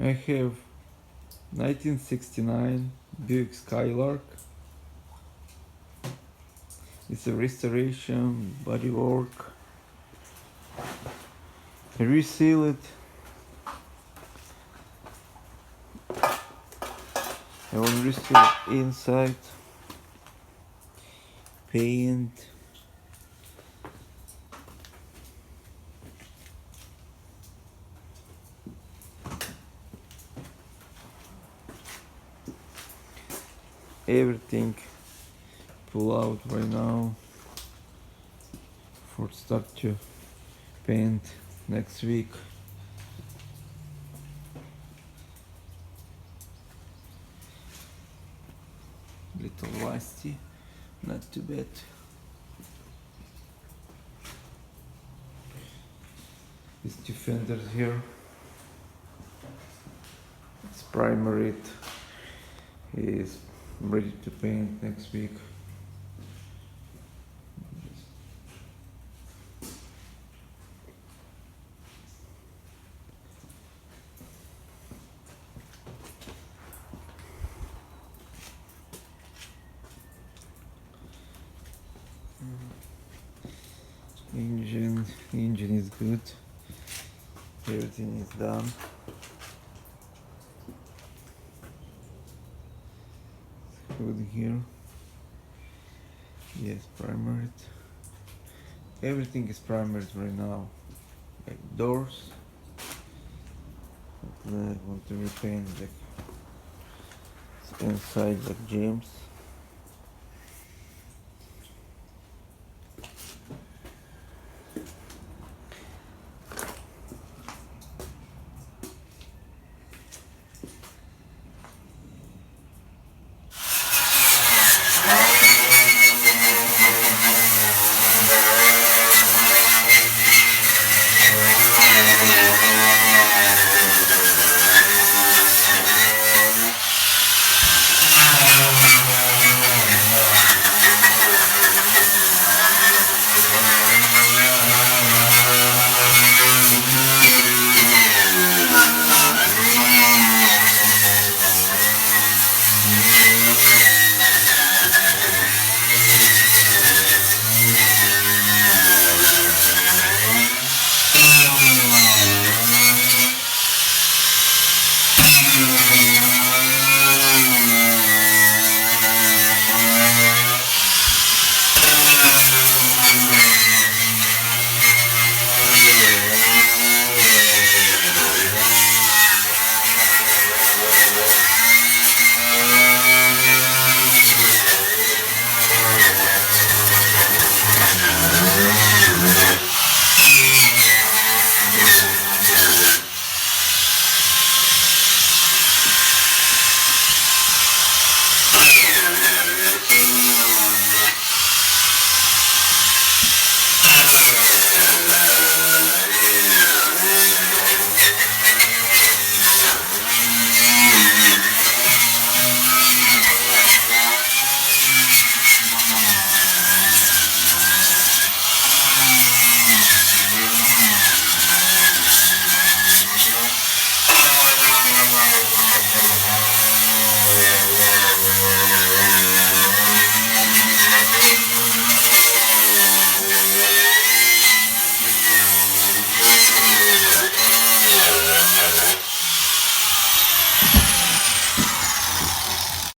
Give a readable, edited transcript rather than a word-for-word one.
I have 1969 Buick Skylark. It's a restoration, bodywork. I reseal it. I will reseal it inside. Paint. Everything pull out right now for start to paint next week. Little rusty, not too bad. These two fenders here. It's primer it. Is ready to paint next week. Engine is good. Everything is done. Hood here. Yes, primered. Everything is primered right now. Like doors. I want to repaint like inside like James.